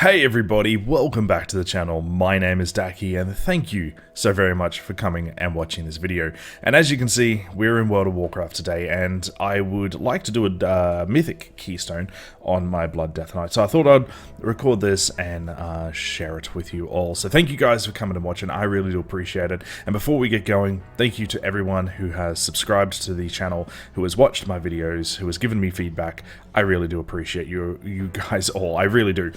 Hey everybody, welcome back to the channel. My name is Daki and thank you so very much for coming and watching this video. And as you can see, we're in World of Warcraft today and I would like to do a Mythic keystone on my Blood Death Knight. So I thought I'd record this and share it with you all. So thank you guys for coming and watching. I really do appreciate it. And before we get going, thank you to everyone who has subscribed to the channel, who has watched my videos, who has given me feedback. I really do appreciate you guys all. I really do.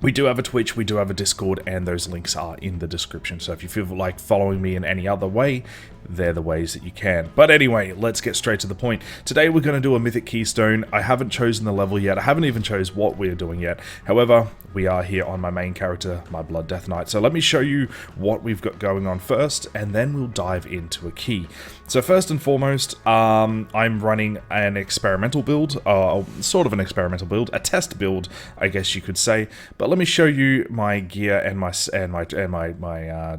We do have a Twitch, we do have a Discord, and those links are in the description. So if you feel like following me in any other way, they're the ways that you can. But anyway, let's get straight to the point. Today we're going to do a Mythic Keystone. I haven't chosen the level yet. I haven't even chose what we're doing yet. However, we are here on my main character, my Blood Death Knight. So let me show you what we've got going on first, and then we'll dive into a key. So first and foremost, I'm running an experimental build, sort of an experimental build, a test build, I guess you could say. But let me show you my gear and my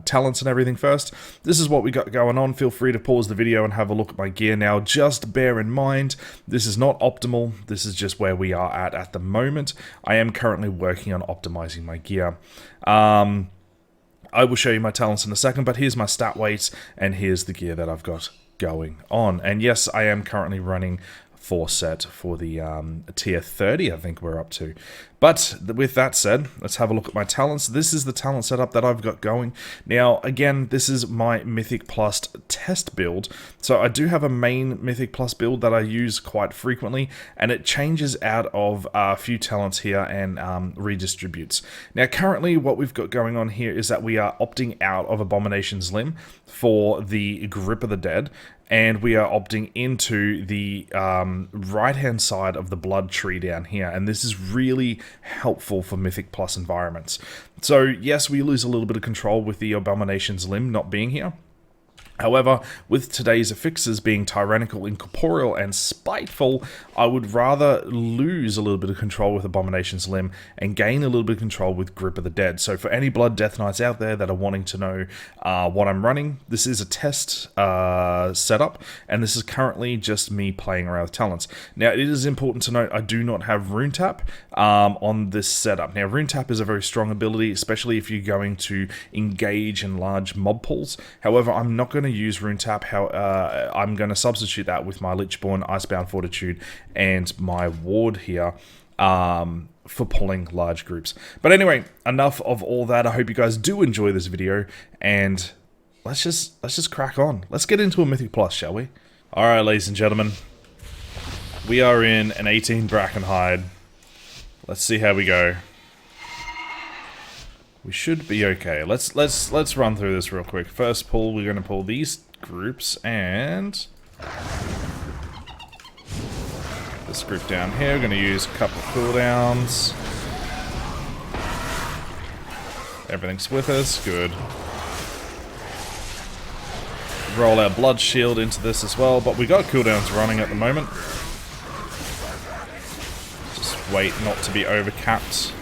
talents and everything first. This is what we got going on. Feel free to pause the video and have a look at my gear now. Just bear in mind, this is not optimal. This is just where we are at the moment. I am currently working on optimizing my gear. I will show you my talents in a second, but here's my stat weights and here's the gear that I've got going on. And yes, I am currently running 4 set for the tier 30, I think we're up to. But with that said, let's have a look at my talents. This is the talent setup that I've got going. Now, again, this is my Mythic Plus test build. So I do have a main Mythic Plus build that I use quite frequently, and it changes out of a few talents here and redistributes. Now, currently, what we've got going on here is that we are opting out of Abomination's Limb for the Grip of the Dead, and we are opting into the right-hand side of the blood tree down here, and this is really helpful for Mythic Plus environments. So yes, we lose a little bit of control with the Abomination's Limb not being here. However, with today's affixes being tyrannical, incorporeal, and spiteful, I would rather lose a little bit of control with Abomination's Limb and gain a little bit of control with Grip of the Dead. So for any Blood Death Knights out there that are wanting to know what I'm running, this is a test setup, and this is currently just me playing around with talents. Now, it is important to note I do not have Rune Tap on this setup. Now, Rune Tap is a very strong ability, especially if you're going to engage in large mob pools. However, I'm not going to use Rune Tap. I'm going to substitute that with my Lichborn, Icebound Fortitude, and my Ward here for pulling large groups. But anyway, enough of all that. I hope you guys do enjoy this video, and let's just crack on. Let's get into a Mythic Plus, shall we? Alright, ladies and gentlemen. We are in an 18 Brackenhide. Let's see how we go. We should be okay. Let's run through this real quick. First pull, we're going to pull these groups and this group down here. We're going to use a couple of cooldowns. Everything's with us. Good. Roll our blood shield into this as well, but we got cooldowns running at the moment. Just wait not to be overcapped.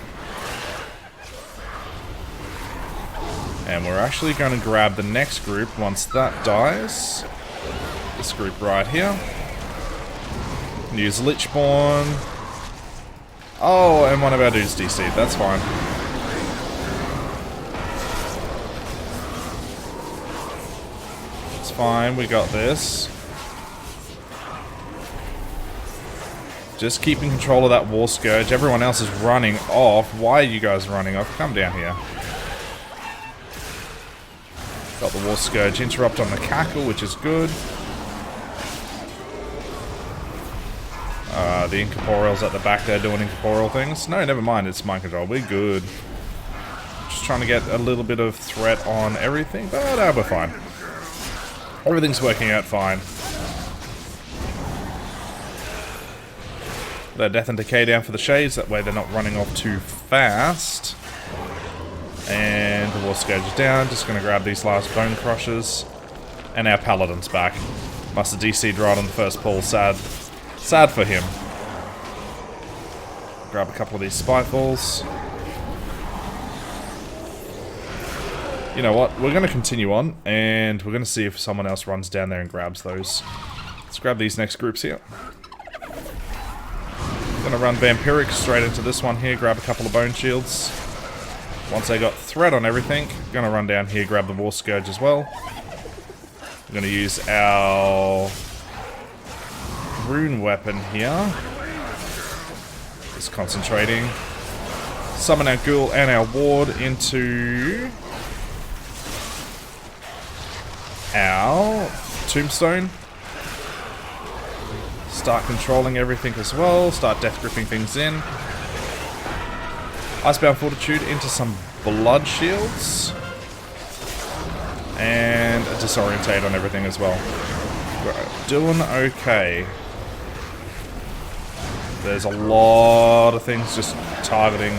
And we're actually going to grab the next group once that dies. This group right here. Use Lichborn. Oh, and one of our dudes DC'd. That's fine. It's fine. We got this. Just keeping control of that War Scourge. Everyone else is running off. Why are you guys running off? Come down here. Got the War Scourge interrupt on the Cackle, which is good. The Incorporeal's at the back there doing incorporeal things. No, never mind, it's mind control. We're good. Just trying to get a little bit of threat on everything, but we're fine. Everything's working out fine. Let Death and Decay down for the Shades, that way they're not running off too fast. And the War Scourge is down. Just going to grab these last Bone Crushers. And our Paladin's back. Must have DC'd right on the first pull. Sad. Sad for him. Grab a couple of these Spitefalls. You know what? We're going to continue on. And we're going to see if someone else runs down there and grabs those. Let's grab these next groups here. Gonna run Vampiric straight into this one here, grab a couple of Bone Shields. Once I got Threat on everything, gonna run down here, grab the War Scourge as well. We're gonna use our Rune Weapon here. Just concentrating. Summon our Ghoul and our Ward into our Tombstone. Start controlling everything as well. Start death gripping things in. Icebound Fortitude into some Blood Shields. And Disorientate on everything as well. We're doing okay. There's a lot of things just targeting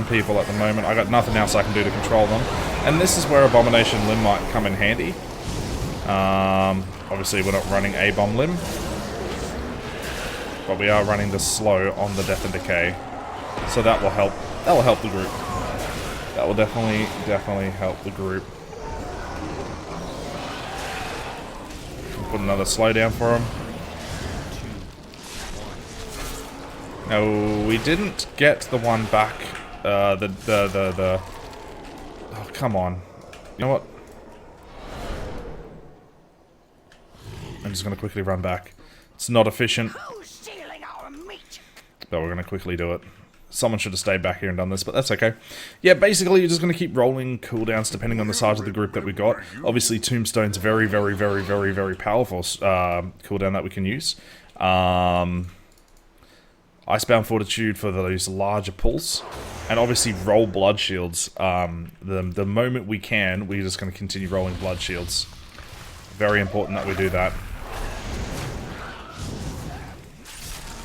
people at the moment. I got nothing else I can do to control them. And this is where Abomination Limb might come in handy. Obviously we're not running a Bomb Limb. But we are running the slow on the Death and Decay. So that will help. That will help the group. That will definitely help the group. Put another slowdown for him. No, we didn't get the one back. Oh, come on. You know what? I'm just going to quickly run back. It's not efficient. But we're going to quickly do it. Someone should have stayed back here and done this, but that's okay. Yeah, basically you're just going to keep rolling cooldowns depending on the size of the group that we got. Obviously Tombstone's a very powerful cooldown that we can use. Icebound Fortitude for those larger pulls. And obviously roll Blood Shields. The moment we can, we're just going to continue rolling Blood Shields. Very important that we do that.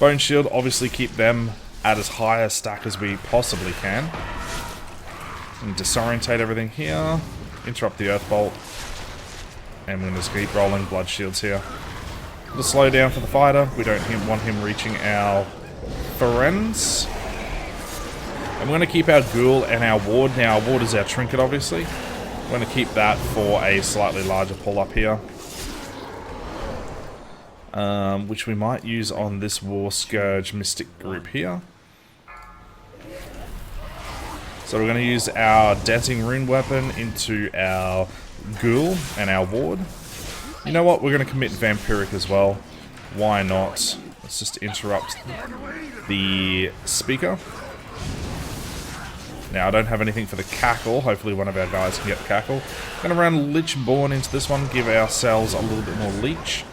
Bone Shield, obviously keep them at as high a stack as we possibly can. And disorientate everything here. Interrupt the Earth Bolt. And we're going to just keep rolling Blood Shields here. The slowdown for the fighter. We don't want him reaching our friends. And we're going to keep our Ghoul and our Ward. Now, our Ward is our Trinket, obviously. We're going to keep that for a slightly larger pull up here. Which we might use on this War Scourge Mystic group here. So we're going to use our Dancing Rune Weapon into our Ghoul and our Ward. You know what? We're going to commit Vampiric as well. Why not? Let's just interrupt the speaker. Now, I don't have anything for the Cackle. Hopefully one of our guys can get the Cackle. Going to run Lichborn into this one. Give ourselves a little bit more leech.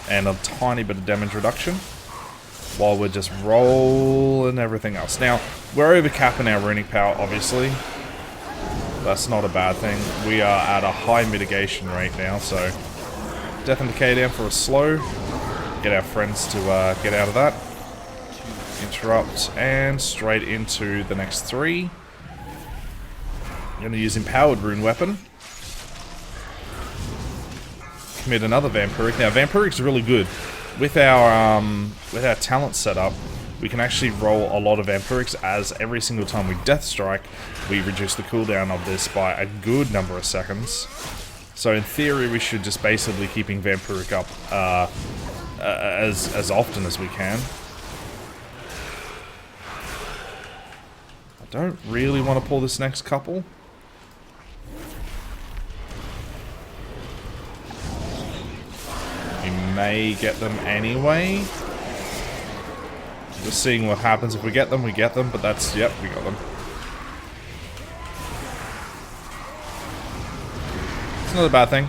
And a tiny bit of damage reduction. While we're just rolling everything else. Now, we're overcapping our runic power, obviously. That's not a bad thing. We are at a high mitigation rate now, so... Death and Decay down for a slow. Get our friends to get out of that. Interrupt, and straight into the next three. I'm going to use Empowered Rune Weapon. Commit another Vampiric. Now, Vampiric's really good. With our talent setup, we can actually roll a lot of Vampirics, as every single time we Death Strike, we reduce the cooldown of this by a good number of seconds. So in theory, we should just basically keeping Vampiric up as often as we can. I don't really want to pull this next couple. We may get them anyway. Just seeing what happens. If we get them, we get them. But that's, yep, we got them. It's not a bad thing.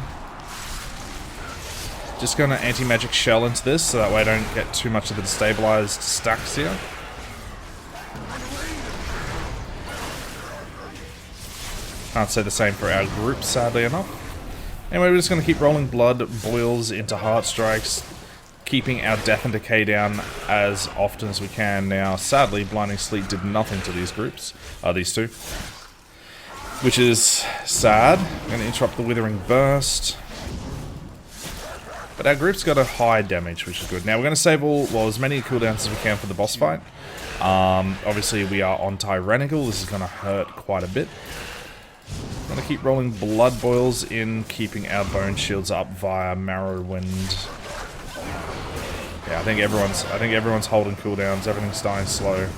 Just gonna anti-magic shell into this, so that way I don't get too much of the destabilized stacks here. Can't say the same for our group, sadly enough. Anyway, we're just going to keep rolling Blood Boils into Heart Strikes, keeping our Death and Decay down as often as we can. Now, sadly, Blinding Sleep did nothing to these groups, these two, which is sad. I'm going to interrupt the Withering Burst. But our group's got a high damage, which is good. Now, we're going to save as many cooldowns as we can for the boss fight. Obviously, we are on Tyrannical. This is going to hurt quite a bit. I'm going to keep rolling Blood Boils in, keeping our Bone Shields up via Marrowwind. Yeah, I think everyone's holding cooldowns. Everything's dying slow.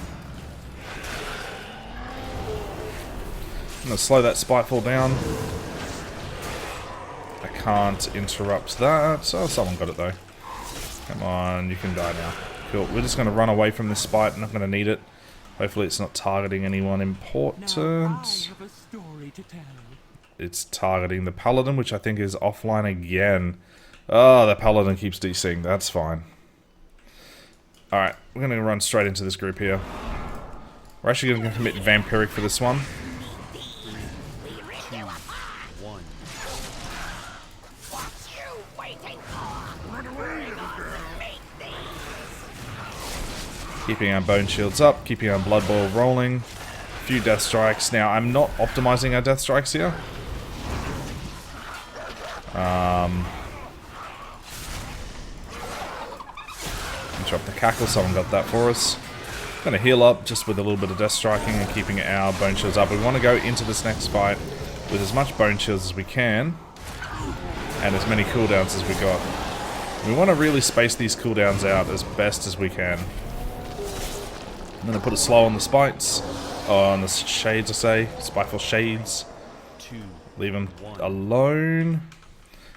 I'm gonna slow that Spiteful down. I can't interrupt that. Oh, someone got it though. Come on, you can die now. Cool. We're just gonna run away from this Spite. I'm not gonna need it. Hopefully it's not targeting anyone important. It's targeting the Paladin, which I think is offline again. Oh, the Paladin keeps DCing. That's fine. Alright, we're going to run straight into this group here. We're actually going to commit Vampiric for this one. Keeping our Bone Shields up, keeping our Blood Boil rolling. A few Death Strikes. Now, I'm not optimizing our Death Strikes here. Interrupt the Cackle, someone got that for us. Gonna heal up just with a little bit of Death Striking and keeping our Bone Shields up. We want to go into this next fight with as much Bone Shields as we can and as many cooldowns as we got. We want to really space these cooldowns out as best as we can. I'm gonna put a slow on the Spites. Oh, on the Shades, I say. Spiteful Shades. Leave them alone.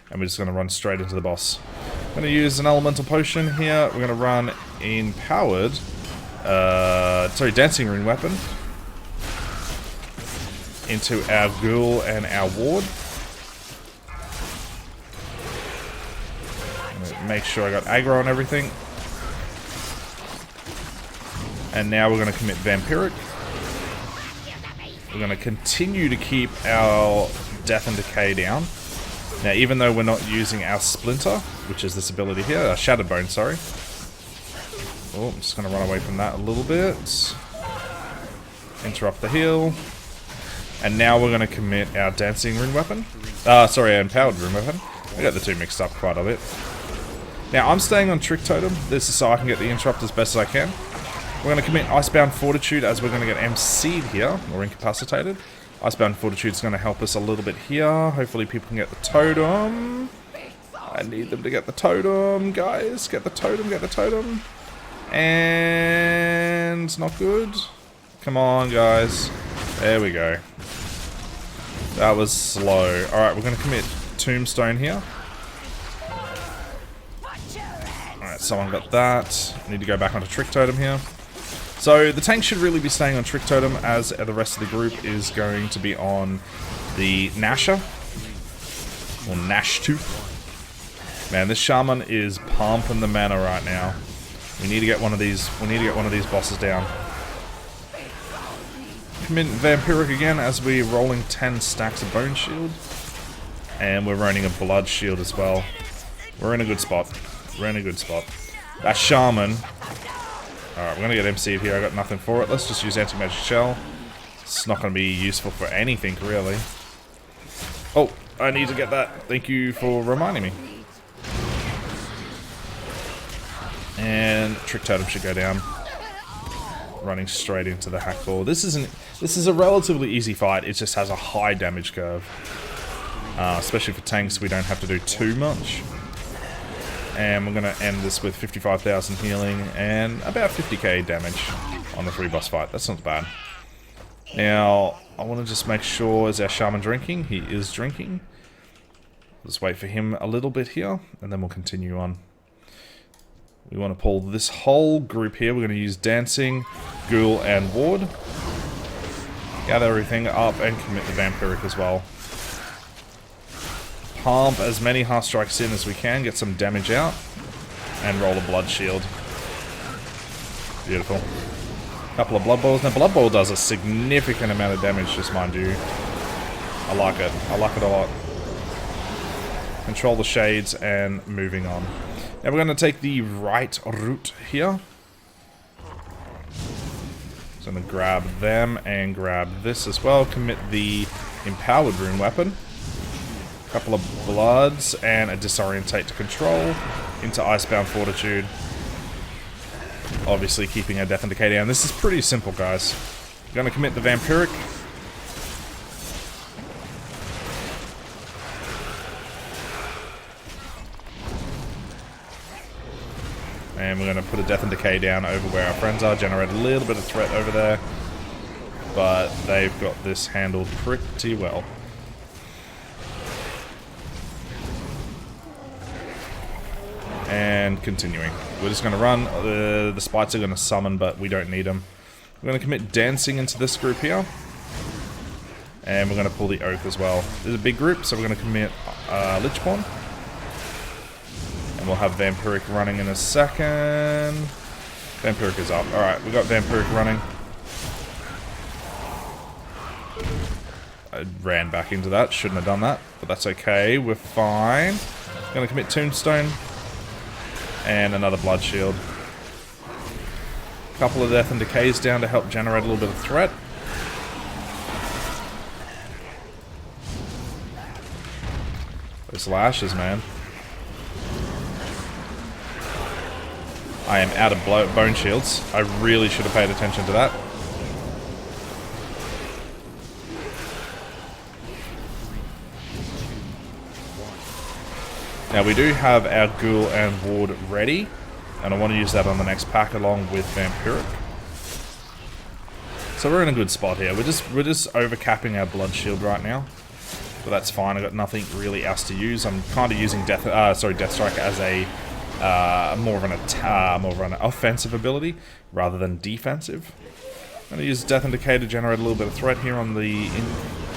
And we're just gonna run straight into the boss. I'm gonna use an Elemental Potion here. We're gonna run Empowered. Dancing Rune Weapon. Into our Ghoul and our Ward. Make sure I got aggro on everything. And now we're going to commit Vampiric. We're going to continue to keep our Death and Decay down. Now, even though we're not using our Splinter, which is this ability here, our Shattered Bone, sorry. Oh, I'm just going to run away from that a little bit. Interrupt the heal. And now we're going to commit our Dancing Rune Weapon. Our Empowered Rune Weapon. I got the two mixed up quite a bit. Now, I'm staying on Trick Totem. This is so I can get the interrupt as best as I can. We're going to commit Icebound Fortitude as we're going to get MC'd here, or incapacitated. Icebound Fortitude is going to help us a little bit here. Hopefully people can get the totem. I need them to get the totem, guys. Get the totem, get the totem. And not good. Come on, guys. There we go. That was slow. Alright, we're going to commit Tombstone here. Alright, someone got that. Need to go back onto Trick Totem here. So the tank should really be staying on Trick Totem, as the rest of the group is going to be on the Nasher. Or Nash 2. Man, this Shaman is pumping the mana right now. We need to get one of these bosses down. Commit Vampiric again as we're rolling 10 stacks of Bone Shield. And we're running a Blood Shield as well. We're in a good spot. We're in a good spot. That Shaman. Alright, we're going to get MC'd here. I got nothing for it. Let's just use Anti-Magic Shell. It's not going to be useful for anything, really. Oh, I need to get that. Thank you for reminding me. And Trick Totem should go down. Running straight into the Hackball. This is a relatively easy fight. It just has a high damage curve. Especially for tanks, we don't have to do too much. And we're going to end this with 55,000 healing and about 50k damage on the 3 boss fight. That's not bad. Now, I want to just make sure, is our Shaman drinking? He is drinking. Let's wait for him a little bit here, and then we'll continue on. We want to pull this whole group here. We're going to use Dancing, Ghoul, and Ward. Gather everything up and commit the Vampiric as well. Pump as many Heart Strikes in as we can, get some damage out, and roll a Blood Shield. Beautiful. Couple of Blood Boils. Now, Blood Boil does a significant amount of damage, just mind you. I like it. I like it a lot. Control the Shades, and moving on. Now, we're going to take the right route here. So I'm going to grab them and grab this as well. Commit the Empowered Rune Weapon. Couple of Bloods and a Disorientate to control into Icebound Fortitude. Obviously keeping our Death and Decay down. This is pretty simple, guys. We're going to commit the Vampiric. And we're going to put a Death and Decay down over where our friends are, generate a little bit of threat over there. But they've got this handled pretty well. And continuing. We're just going to run. The Spites are going to summon, but we don't need them. We're going to commit Dancing into this group here. And we're going to pull the Oath as well. There's a big group, so we're going to commit Lichborn. And we'll have Vampiric running in a second. Vampiric is up. Alright, we got Vampiric running. I ran back into that. Shouldn't have done that. But that's okay. We're fine. Going to commit Tombstone. And another Blood Shield. Couple of Death and Decays down to help generate a little bit of threat. Those lashes, man. I am out of bone shields. I really should have paid attention to that. Now we do have our Ghoul and Ward ready, and I want to use that on the next pack along with Vampiric. So we're in a good spot here. We're just overcapping our Blood Shield right now, but that's fine. I got nothing really else to use. I'm kind of using Death Strike as a more of an offensive ability rather than defensive. I'm going to use Death and Decay to generate a little bit of threat here on the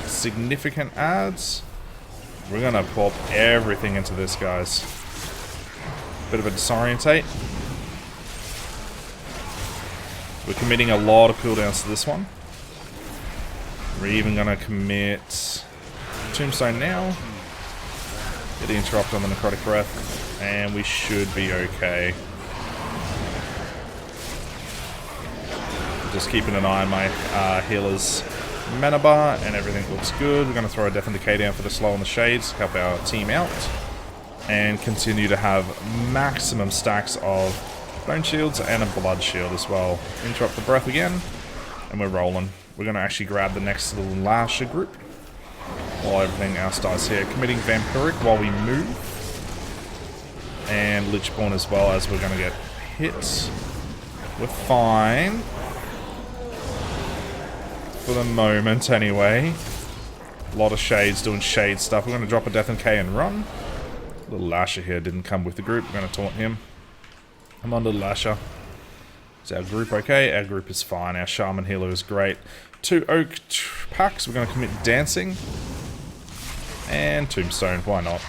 insignificant adds. We're going to pop everything into this, guys. Bit of a disorientate. We're committing a lot of cooldowns to this one. We're even going to commit Tombstone now. Get the interrupt on the Necrotic Breath. And we should be okay. Just keeping an eye on my healer's mana bar, and everything looks good. We're going to throw a Death and Decay down for the Slow on the Shades, help our team out, and continue to have maximum stacks of Bone Shields and a Blood Shield as well. Interrupt the Breath again, and we're rolling. We're going to actually grab the next little Lasher group while everything else dies here. Committing Vampiric while we move, and Lichborn as well, as we're going to get hit. We're fine. For the moment, anyway. A lot of Shades doing Shade stuff. We're going to drop a Death and K and run. Little Lasher here didn't come with the group. We're going to taunt him. Come on, little Lasher. Is our group okay? Our group is fine. Our Shaman healer is great. 2 Oak packs. We're going to commit Dancing. And Tombstone. Why not?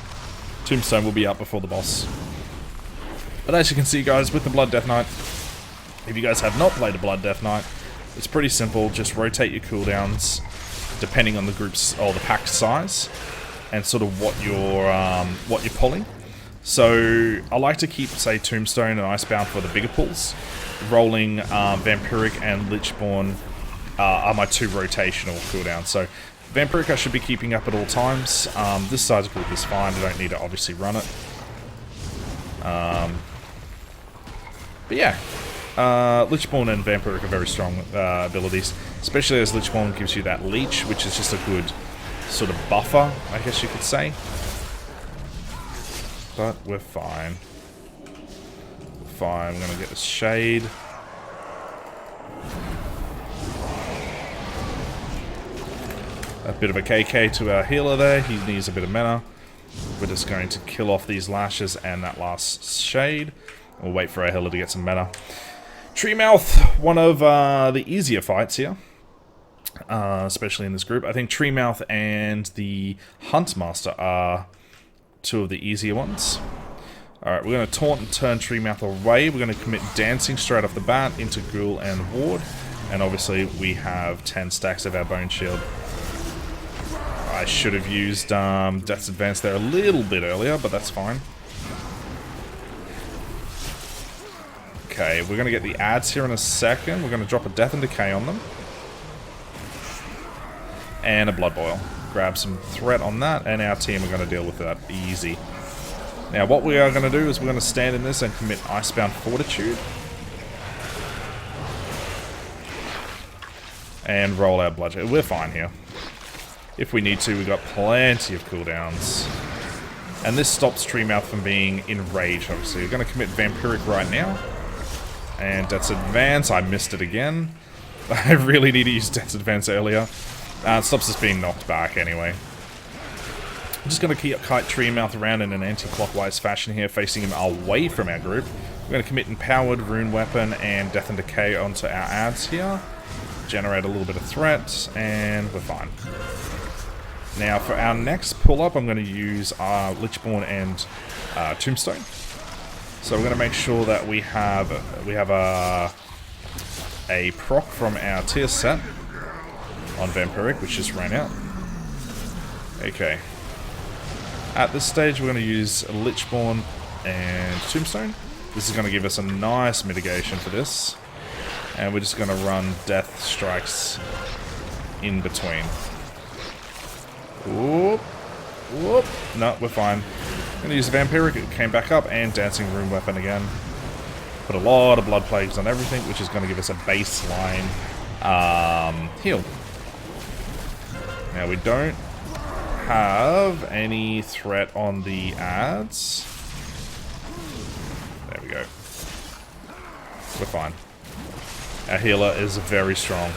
Tombstone will be up before the boss. But as you can see, guys, with the Blood Death Knight, if you guys have not played a Blood Death Knight, it's pretty simple. Just rotate your cooldowns depending on the group's or the pack size and sort of what you're pulling. So I like to keep, say, Tombstone and Icebound for the bigger pulls. Rolling Vampiric and Lichborn are my 2 rotational cooldowns. So Vampiric I should be keeping up at all times. This size group is fine. I don't need to obviously run it. But yeah. Lichborn and Vampiric are very strong abilities, especially as Lichborn gives you that leech, which is just a good sort of buffer, I guess you could say. But we're fine. We're fine. We're going to get the Shade. A bit of a KK to our healer there. He needs a bit of mana. We're just going to kill off these Lashes and that last Shade. We'll wait for our healer to get some mana. Treemouth, one of the easier fights here, especially in this group. I think Treemouth and the Huntmaster are 2 of the easier ones. Alright, we're going to taunt and turn Treemouth away. We're going to commit Dancing straight off the bat into Ghoul and Ward. And obviously we have 10 stacks of our Bone Shield. I should have used Death's Advance there a little bit earlier, but that's fine. Okay, we're going to get the adds here in a second. We're going to drop a Death and Decay on them. And a Blood Boil. Grab some threat on that, and our team are going to deal with that easy. Now, what we are going to do is we're going to stand in this and commit Icebound Fortitude. And roll our Blood. We're fine here. If we need to, we've got plenty of cooldowns. And this stops Treemouth from being enraged, obviously. We're going to commit Vampiric right now. And Death's Advance, I missed it again. I really need to use Death's Advance earlier. It stops us being knocked back anyway. I'm just going to keep Kite Treemouth around in an anti-clockwise fashion here, facing him away from our group. We're going to commit Empowered, Rune Weapon, and Death and Decay onto our ads here. Generate a little bit of threat, and we're fine. Now for our next pull-up, I'm going to use Lichborn and Tombstone. So we're going to make sure that we have a proc from our tier set on Vampiric, which just ran out. Okay. At this stage, we're going to use Lichborn and Tombstone. This is going to give us a nice mitigation for this. And we're just going to run Death Strikes in between. Whoop. Whoop. No, we're fine. I'm going to use the Vampiric. It came back up, and Dancing Rune Weapon again. Put a lot of Blood Plagues on everything, which is going to give us a baseline heal. Now, we don't have any threat on the ads. There we go. We're fine. Our healer is very strong.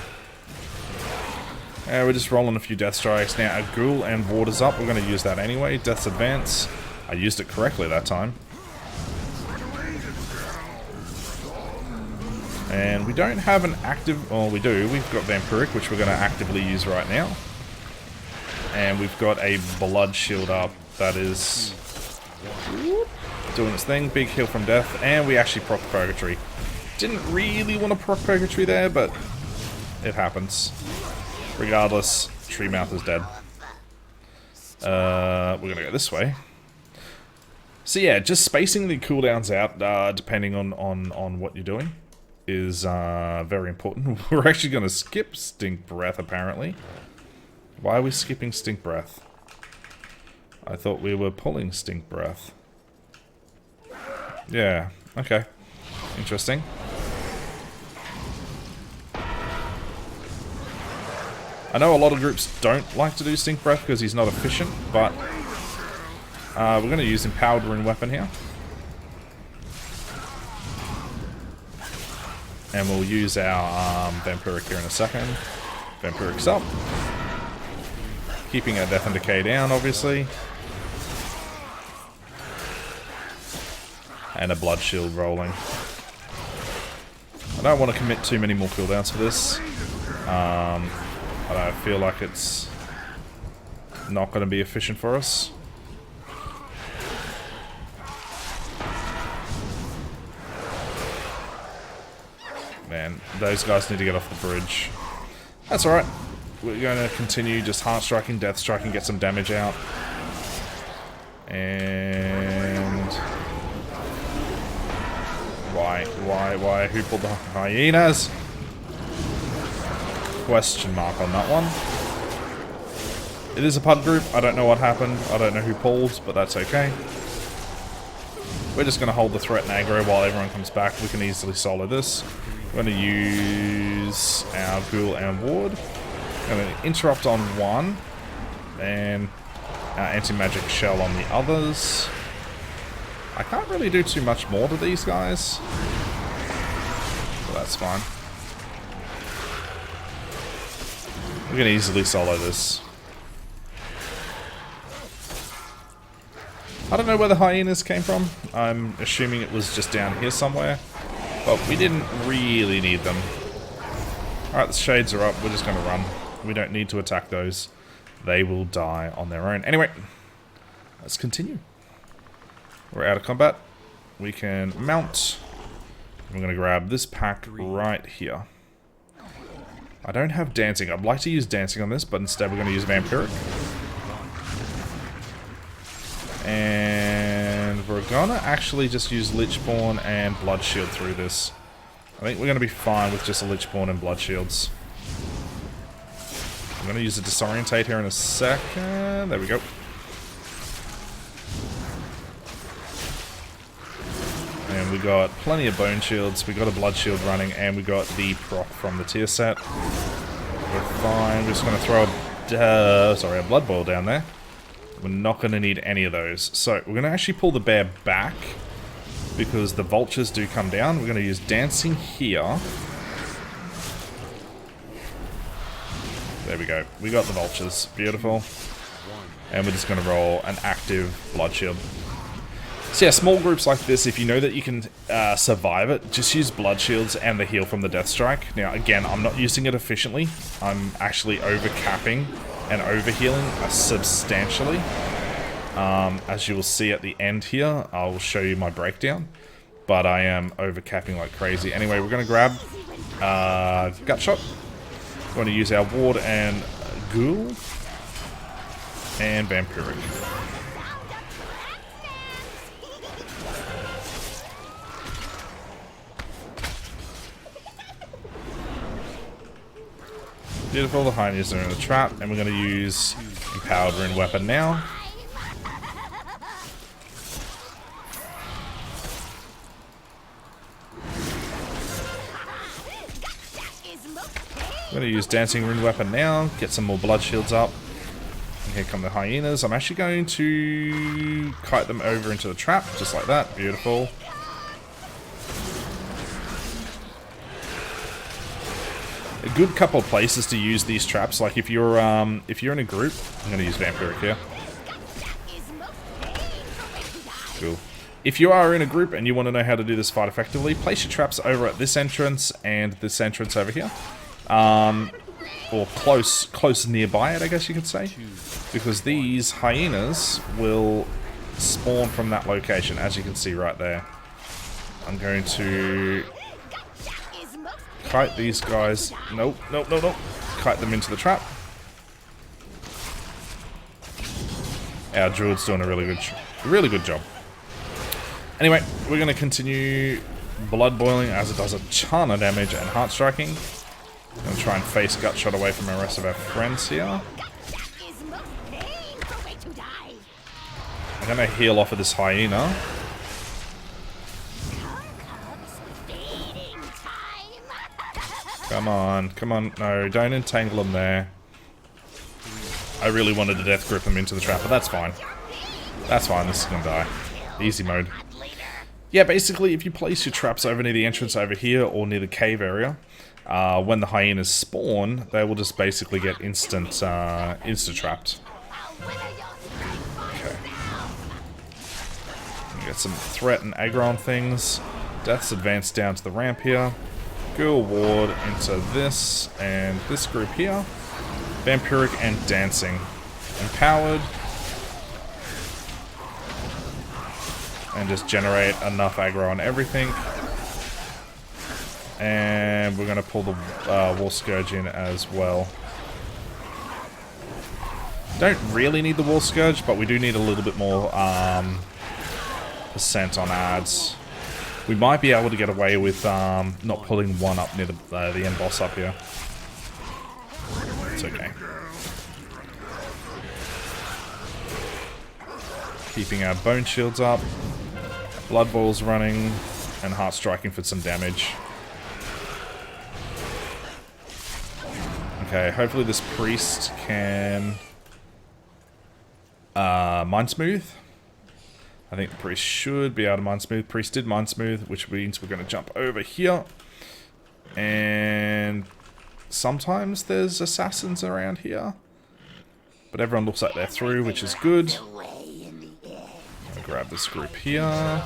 We're just rolling a few Death Strikes. Now, our Ghoul and Ward is up. We're going to use that anyway. Death's Advance. I used it correctly that time. And we don't have an active... Well, we do. We've got Vampiric, which we're going to actively use right now. And we've got a Blood Shield up that is doing its thing. Big heal from Death. And we actually proc Purgatory. Didn't really want to proc Purgatory there, but it happens. Regardless, Treemouth is dead. We're going to go this way. So yeah, just spacing the cooldowns out, depending on what you're doing, is very important. We're actually going to skip Stink Breath, apparently. Why are we skipping Stink Breath? I thought we were pulling Stink Breath. Yeah, okay. Interesting. I know a lot of groups don't like to do Stink Breath because he's not efficient, but we're going to use Empowered Rune Weapon here. And we'll use our Vampiric here in a second. Vampiric's up. Keeping our Death and Decay down, obviously. And a Blood Shield rolling. I don't want to commit too many more cooldowns for this. I feel like it's not going to be efficient for us. Man, those guys need to get off the bridge. That's alright. We're going to continue just Heart Striking, Death Striking, get some damage out. And... Why? Who pulled the hyenas? Question mark on that one. It is a pub group. I don't know what happened. I don't know who pulled, but that's okay. We're just going to hold the threat and aggro while everyone comes back. We can easily solo this. We're going to use our Ghoul and Ward. I'm going to interrupt on one. And our anti-magic shell on the others. I can't really do too much more to these guys. But that's fine. We can easily solo this. I don't know where the hyenas came from. I'm assuming it was just down here somewhere. But we didn't really need them. Alright, the shades are up. We're just going to run. We don't need to attack those. They will die on their own. Anyway, let's continue. We're out of combat. We can mount. I'm going to grab this pack right here. I don't have Dancing. I'd like to use Dancing on this, but instead we're going to use Vampiric. And we're going to actually just use Lichborn and Blood Shield through this. I think we're going to be fine with just a Lichborn and Blood Shields. I'm going to use a Disorientate here in a second. There we go. And we got plenty of Bone Shields, we got a Blood Shield running, and we got the proc from the tier set. We're fine. We're just going to throw a Blood Boil down there. We're not going to need any of those. So we're going to actually pull the bear back because the vultures do come down. We're going to use dancing here. There we go. We got the vultures. Beautiful. And we're just going to roll an active blood shield. So yeah, small groups like this, if you know that you can survive it, just use blood shields and the heal from the death strike. Now again, I'm not using it efficiently. I'm actually over-capping and over-healing substantially. As you will see at the end here, I'll show you my breakdown. But I am over-capping like crazy. Anyway, we're going to grab Gut Shot. We're going to use our Ward and Ghoul. And Vampiric. Beautiful, the hyenas are in the trap, and we're going to use Empowered Rune Weapon now. I'm going to use Dancing Rune Weapon now, get some more blood shields up. And here come the hyenas. I'm actually going to kite them over into the trap, just like that. Beautiful. A good couple of places to use these traps, like if you're in a group, I'm going to use Vampiric here. Cool. If you are in a group and you want to know how to do this fight effectively, place your traps over at this entrance and this entrance over here. Or close nearby it, I guess you could say. Because these hyenas will spawn from that location, as you can see right there. I'm going to kite these guys. Nope. Kite them into the trap. Our druid's doing a really good job. Anyway, we're going to continue blood boiling as it does a ton of damage and heart striking. I'm going to try and face Gut Shot away from the rest of our friends here. I'm going to heal off of this hyena. Come on. No, don't entangle him there. I really wanted to death grip him into the trap, but that's fine. This is going to die. Easy mode. Yeah, basically, if you place your traps over near the entrance over here or near the cave area, when the hyenas spawn, they will just basically get insta-trapped. Okay. Get some threat and aggro on things. Death's advanced down to the ramp here. Ghoul Ward into this and this group here. Vampiric and Dancing. Empowered. And just generate enough aggro on everything. And we're going to pull the War Scourge in as well. Don't really need the War Scourge, but we do need a little bit more percent on ads. We might be able to get away with not pulling one up near the end boss up here. It's okay. Keeping our bone shields up. Blood boils running. And heart striking for some damage. Okay, hopefully this priest can Mind Smooth. I think the priest should be able to Mind Smooth. Priest did Mind Smooth, which means we're going to jump over here. And sometimes there's assassins around here. But everyone looks like they're through, which is good. I'll grab this group here.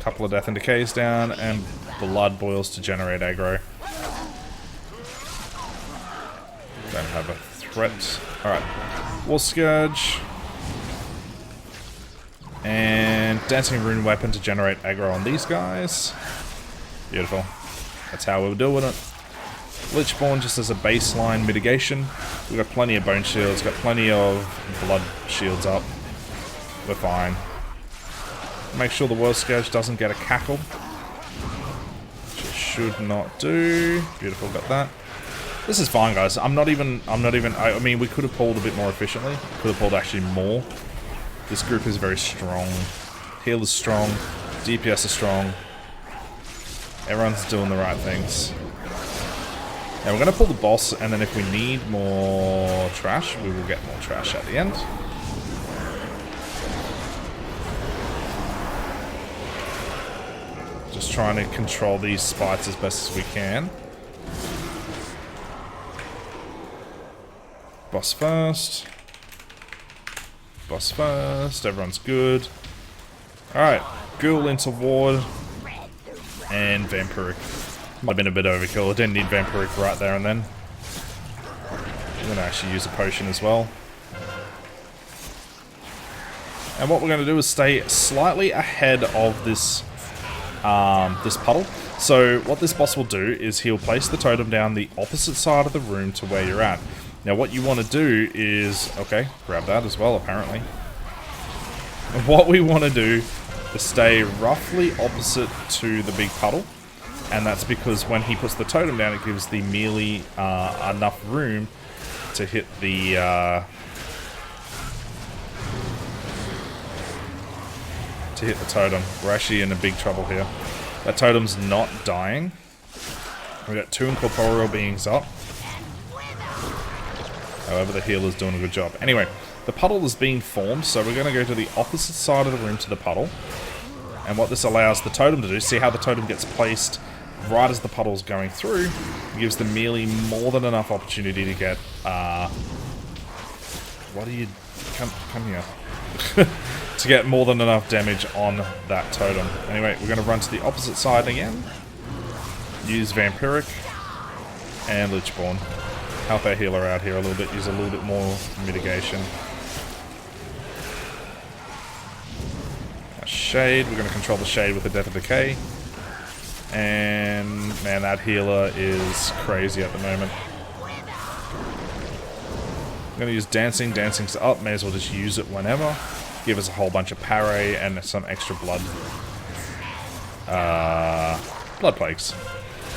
Couple of Death and Decays down, and Blood Boils to generate aggro. Don't have a threat. Alright. War Scourge. And Dancing Rune Weapon to generate aggro on these guys. Beautiful. That's how we'll deal with it. Lichborn just as a baseline mitigation. We've got plenty of bone shields, got plenty of blood shields up. We're fine. Make sure the War Scourge doesn't get a cackle. Which it should not do. Beautiful, got that. This is fine, guys. I mean, we could have pulled a bit more efficiently. Could have pulled actually more. This group is very strong. Heal is strong. DPS is strong. Everyone's doing the right things. Now we're going to pull the boss, and then if we need more trash, we will get more trash at the end. Just trying to control these spites as best as we can. Boss first. Boss first. Everyone's good. Alright. Ghoul into ward. And Vampiric. Might have been a bit overkill. I didn't need Vampiric right there and then. I'm going to actually use a potion as well. And what we're going to do is stay slightly ahead of this this puddle. So what this boss will do is he'll place the totem down the opposite side of the room to where you're at. Now what you want to do is... Okay, grab that as well apparently. And what we want to do is stay roughly opposite to the big puddle. And that's because when he puts the totem down, it gives the melee enough room to hit the... to hit the totem. We're actually in a big trouble here. That totem's not dying. We've got 2 incorporeal beings up. However, the healer's doing a good job. Anyway, the puddle is being formed, so we're going to go to the opposite side of the room to the puddle. And what this allows the totem to do, see how the totem gets placed right as the puddle's going through, it gives the melee more than enough opportunity to get, what do you... Come here. To get more than enough damage on that totem. Anyway, we're going to run to the opposite side again. Use Vampiric and Lichborn. Help our healer out here a little bit. Use a little bit more mitigation. A Shade. We're going to control the Shade with the Death of Decay. And man, that healer is crazy at the moment. I'm going to use Dancing. Dancing's up. May as well just use it whenever. Give us a whole bunch of parry and some extra blood. Blood Plagues.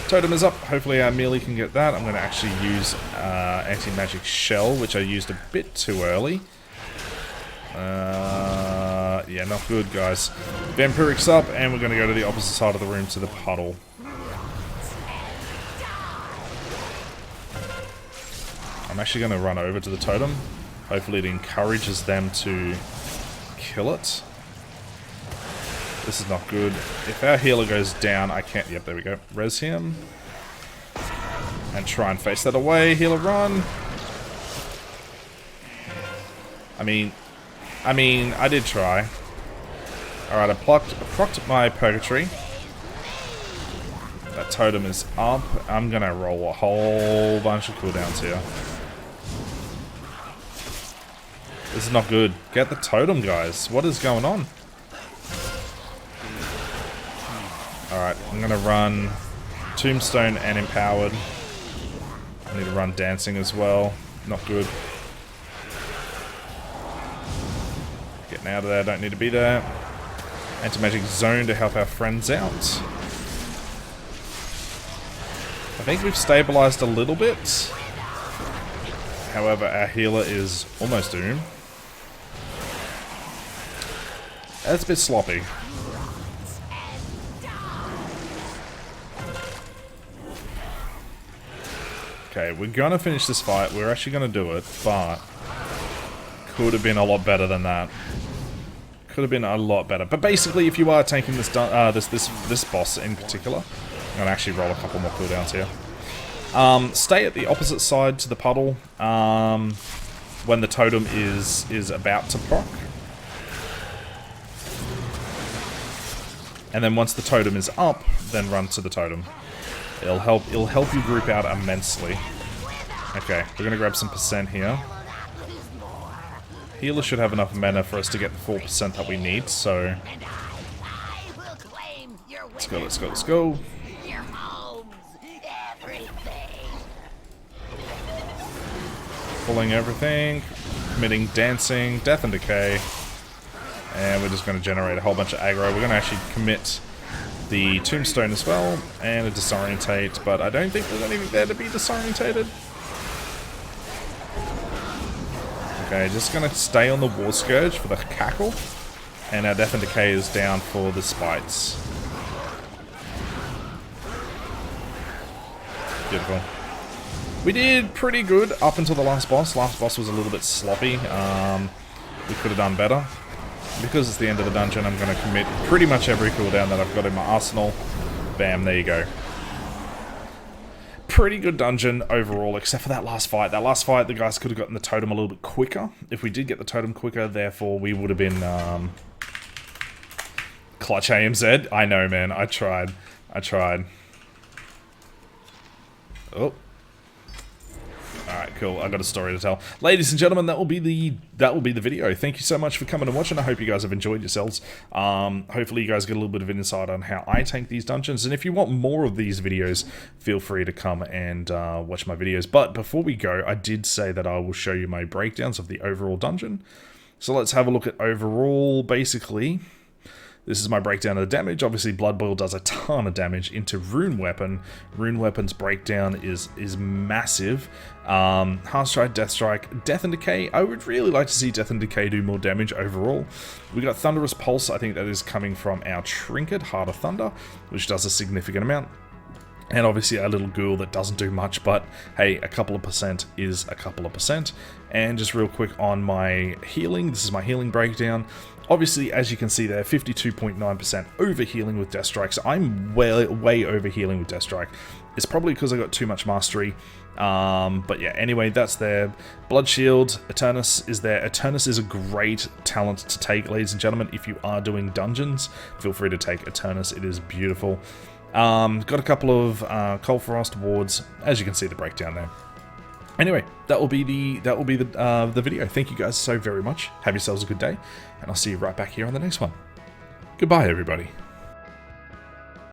Totem is up. Hopefully our melee can get that. I'm going to actually use Anti-Magic Shell, which I used a bit too early. Yeah, not good, guys. Vampiric's up, and we're going to go to the opposite side of the room to the puddle. I'm actually going to run over to the totem. Hopefully it encourages them to kill it. This is not good. If our healer goes down, I can't... Yep, there we go. Res him. And try and face that away. Healer, run. I mean, I did try. Alright, I procced my Purgatory. That totem is up. I'm gonna roll a whole bunch of cooldowns here. This is not good. Get the totem, guys. What is going on? Alright, I'm gonna run Tombstone and Empowered. I need to run Dancing as well. Not good. Getting out of there, don't need to be there. Anti-Magic Zone to help our friends out. I think we've stabilized a little bit. However, our healer is almost doomed. That's a bit sloppy. Okay, we're gonna finish this fight. We're actually gonna do it, but could have been a lot better than that. Could have been a lot better. But basically, if you are taking this this boss in particular, I'm gonna actually roll a couple more cooldowns here. Stay at the opposite side to the puddle when the totem is about to proc. And then once the totem is up, then run to the totem. It'll help you group out immensely. Okay, we're gonna grab some percent here. Healer should have enough mana for us to get the 4% that we need, so... Let's go, let's go, let's go. Pulling everything, committing Dancing, Death and Decay. And we're just going to generate a whole bunch of aggro. We're going to actually commit the Tombstone as well, and a Disorientate, but I don't think there's anything there to be disorientated. Okay, just going to stay on the War Scourge for the Cackle, and our Death and Decay is down for the Spites. Beautiful. We did pretty good up until the last boss. Last boss was a little bit sloppy. We could have done better. Because it's the end of the dungeon, I'm going to commit pretty much every cooldown that I've got in my arsenal. Bam, there you go. Pretty good dungeon overall, except for that last fight. That last fight, the guys could have gotten the totem a little bit quicker. If we did get the totem quicker, therefore we would have been clutch AMZ. I know, man. I tried. Oh. Alright, cool. I got a story to tell. Ladies and gentlemen, that will be the video. Thank you so much for coming and watching. I hope you guys have enjoyed yourselves. Hopefully you guys get a little bit of insight on how I tank these dungeons. And if you want more of these videos, feel free to come and watch my videos. But before we go, I did say that I will show you my breakdowns of the overall dungeon. So let's have a look at overall, basically. This is my breakdown of the damage. Obviously, Blood Boil does a ton of damage into Rune Weapon. Rune Weapon's breakdown is massive. Heart Strike, Death Strike, Death and Decay. I would really like to see Death and Decay do more damage overall. We got Thunderous Pulse. I think that is coming from our Trinket, Heart of Thunder, which does a significant amount. And obviously our little ghoul that doesn't do much, but hey, a couple of percent is a couple of percent. And just real quick on my healing, this is my healing breakdown. Obviously, as you can see there, 52.9% over healing with Death Strike, so I'm way over healing with Death Strike. It's probably because I got too much mastery. But yeah, anyway, that's there. Blood Shield, Eternus is there. Eternus is a great talent to take, ladies and gentlemen. If you are doing dungeons, feel free to take Eternus. It is beautiful. Got a couple of Cold Frost wards, as you can see the breakdown there. Anyway, that will be the video. Thank you guys so very much. Have yourselves a good day, and I'll see you right back here on the next one. Goodbye, everybody.